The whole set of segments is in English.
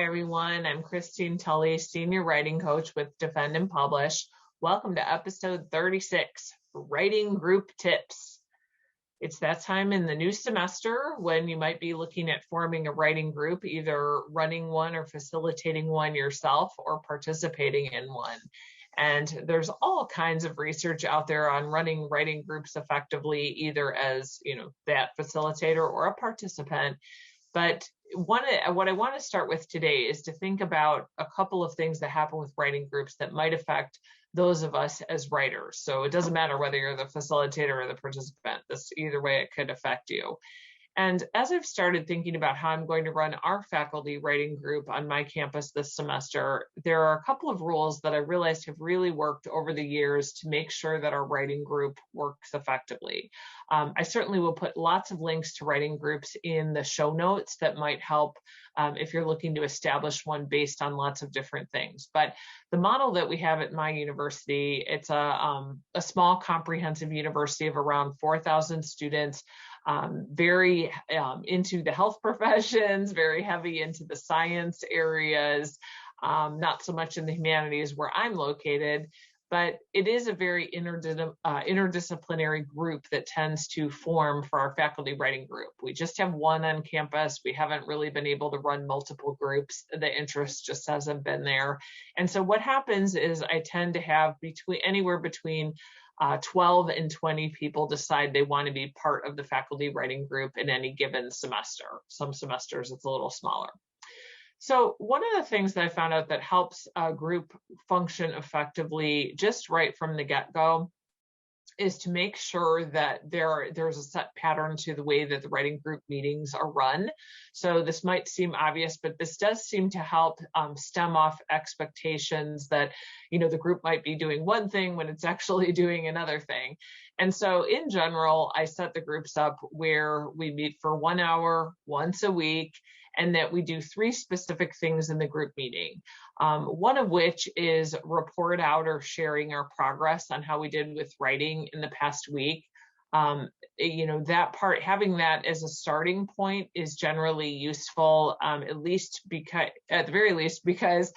Hi, everyone. I'm Christine Tulley, Senior Writing Coach with Defend and Publish. Welcome to episode 36, Writing Group Tips. It's that time in the new semester when you might be looking at forming a writing group, either running one or facilitating one yourself or participating in one. And there's all kinds of research out there on running writing groups effectively, either as, that facilitator or a participant. But what I want to start with today is to think about a couple of things that happen with writing groups that might affect those of us as writers. So it doesn't matter whether you're the facilitator or the participant. Either way, it could affect you. And as I've started thinking about how I'm going to run our faculty writing group on my campus this semester, there are a couple of rules that I realized have really worked over the years to make sure that our writing group works effectively. I certainly will put lots of links to writing groups in the show notes that might help if you're looking to establish one based on lots of different things. But the model that we have at my university, it's a small comprehensive university of around 4,000 students. Very into the health professions, very heavy into the science areas, not so much in the humanities where I'm located, but it is a very interdisciplinary group that tends to form for our faculty writing group. We just have one on campus. We haven't really been able to run multiple groups. The interest just hasn't been there. And so what happens is I tend to have anywhere between 12 and 20 people decide they want to be part of the faculty writing group in any given semester. Some semesters it's a little smaller. So one of the things that I found out that helps a group function effectively just right from the get-go is to make sure that there's a set pattern to the way that the writing group meetings are run. So this might seem obvious, but this does seem to help stem off expectations that, the group might be doing one thing when it's actually doing another thing. And so in general, I set the groups up where we meet for 1 hour once a week, and that we do 3 specific things in the group meeting. One of which is report out or sharing our progress on how we did with writing in the past week. That part, having that as a starting point is generally useful, at the very least, because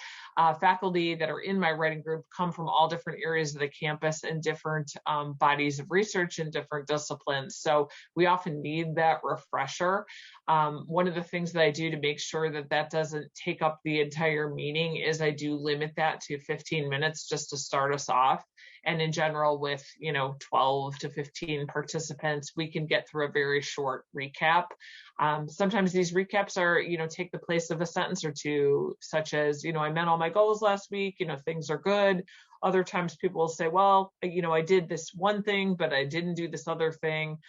faculty that are in my writing group come from all different areas of the campus and different bodies of research and different disciplines. So we often need that refresher. One of the things that I do to make sure that that doesn't take up the entire meeting is I do limit that to 15 minutes just to start us off. And in general, with 12 to 15 participants, we can get through a very short recap. Sometimes these recaps are, take the place of a sentence or two, such as, I met all my goals last week, things are good. Other times people will say, well, I did this one thing, but I didn't do this other thing.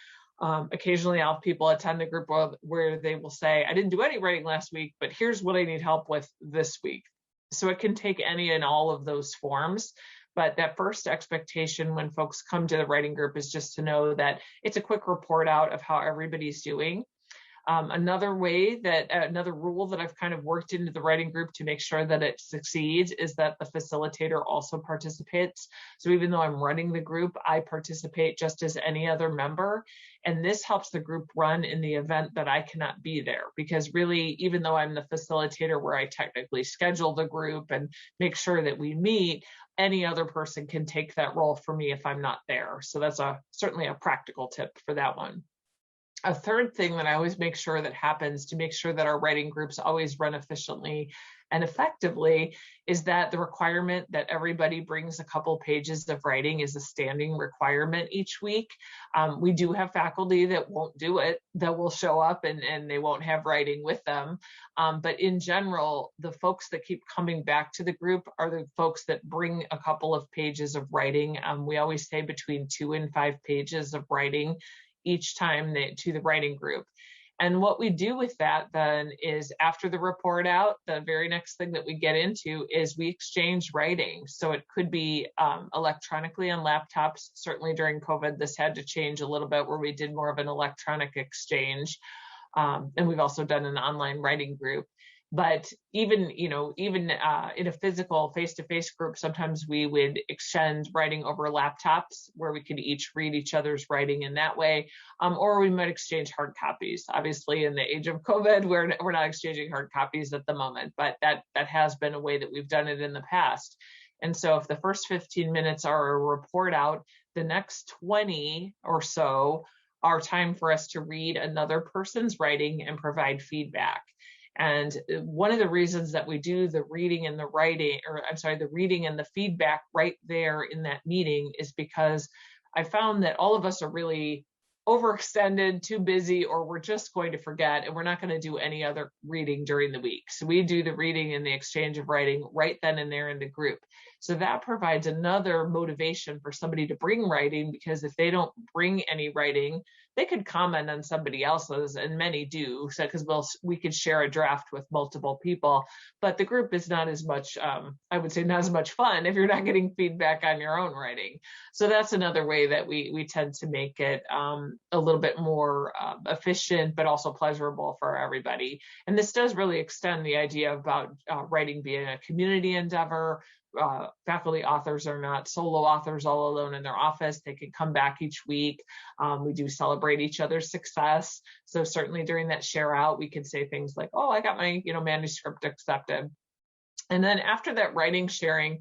Occasionally I'll have people attend the group where they will say, I didn't do any writing last week, but here's what I need help with this week. So it can take any and all of those forms. But that first expectation when folks come to the writing group is just to know that it's a quick report out of how everybody's doing. Another rule that I've kind of worked into the writing group to make sure that it succeeds is that the facilitator also participates. So even though I'm running the group, I participate just as any other member. And this helps the group run in the event that I cannot be there, because really, even though I'm the facilitator where I technically schedule the group and make sure that we meet, any other person can take that role for me if I'm not there. So that's certainly a practical tip for that one. A third thing that I always make sure that happens to make sure that our writing groups always run efficiently and effectively is that the requirement that everybody brings a couple pages of writing is a standing requirement each week. We do have faculty that won't do it, that will show up and they won't have writing with them. But in general, the folks that keep coming back to the group are the folks that bring a couple of pages of writing. We always say between 2 and 5 pages of writing each time to the writing group. And what we do with that then is after the report out, the very next thing that we get into is we exchange writing. So it could be electronically on laptops. Certainly during COVID, this had to change a little bit where we did more of an electronic exchange. And we've also done an online writing group. But even in a physical face-to-face group, sometimes we would extend writing over laptops where we could each read each other's writing in that way, or we might exchange hard copies. Obviously, in the age of COVID, we're not exchanging hard copies at the moment, but that has been a way that we've done it in the past. And so if the first 15 minutes are a report out, the next 20 or so are time for us to read another person's writing and provide feedback. And one of the reasons that we do the reading and the writing, or I'm sorry, the reading and the feedback right there in that meeting is because I found that all of us are really overextended, too busy, or we're just going to forget, and we're not going to do any other reading during the week. So we do the reading and the exchange of writing right then and there in the group. So that provides another motivation for somebody to bring writing, because if they don't bring any writing, they could comment on somebody else's, and many do, so because we could share a draft with multiple people, but the group is not as much, I would say, not as much fun if you're not getting feedback on your own writing. So that's another way that we tend to make it a little bit more efficient, but also pleasurable for everybody. And this does really extend the idea about writing being a community endeavor. Faculty authors are not solo authors all alone in their office. They can come back each week. We do celebrate each other's success. So certainly during that share out, we can say things like, oh, I got my manuscript accepted. And then after that writing sharing,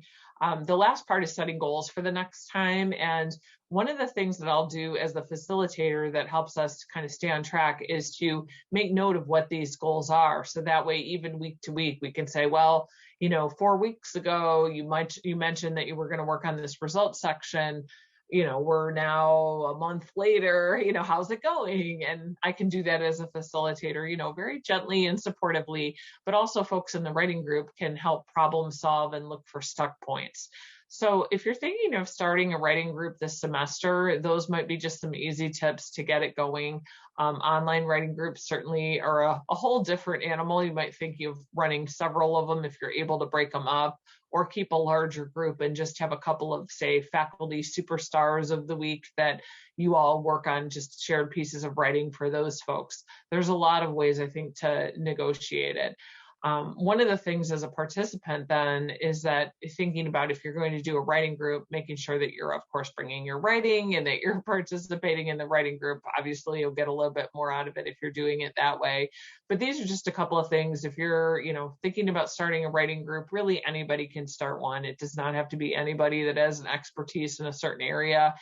the last part is setting goals for the next time. And one of the things that I'll do as the facilitator that helps us to kind of stay on track is to make note of what these goals are. So that way, even week to week, we can say, well, 4 weeks ago, you mentioned that you were going to work on this results section. We're now a month later, how's it going? And I can do that as a facilitator, very gently and supportively, but also folks in the writing group can help problem solve and look for stuck points. So if you're thinking of starting a writing group this semester, those might be just some easy tips to get it going. Online writing groups certainly are a whole different animal. You might think of running several of them if you're able to break them up, or keep a larger group and just have a couple of, say, faculty superstars of the week that you all work on just shared pieces of writing for those folks. There's a lot of ways, I think, to negotiate it. One of the things as a participant then is that thinking about if you're going to do a writing group, making sure that you're, of course, bringing your writing and that you're participating in the writing group. Obviously, you'll get a little bit more out of it if you're doing it that way. But these are just a couple of things. If you're, thinking about starting a writing group, really anybody can start one. It does not have to be anybody that has an expertise in a certain area.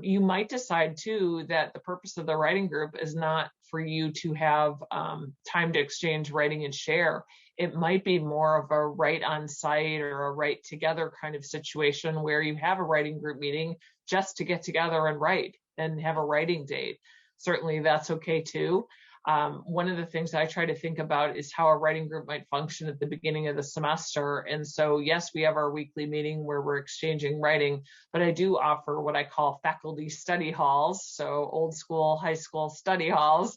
You might decide, too, that the purpose of the writing group is not for you to have time to exchange writing and share. It might be more of a write on site or a write together kind of situation where you have a writing group meeting just to get together and write and have a writing date. Certainly that's okay, too. One of the things I try to think about is how a writing group might function at the beginning of the semester. And so, yes, we have our weekly meeting where we're exchanging writing, but I do offer what I call faculty study halls. So old school, high school study halls,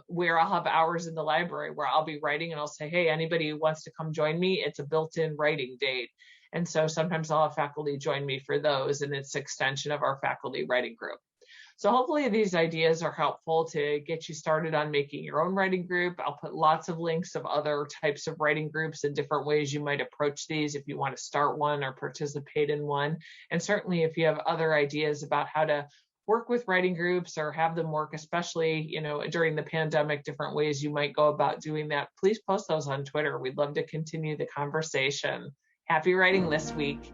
where I'll have hours in the library where I'll be writing and I'll say, hey, anybody who wants to come join me, it's a built-in writing date. And so sometimes I'll have faculty join me for those, and it's an extension of our faculty writing group. So hopefully these ideas are helpful to get you started on making your own writing group. I'll put lots of links of other types of writing groups and different ways you might approach these if you want to start one or participate in one. And certainly if you have other ideas about how to work with writing groups or have them work, especially, during the pandemic, different ways you might go about doing that, please post those on Twitter. We'd love to continue the conversation. Happy writing this week.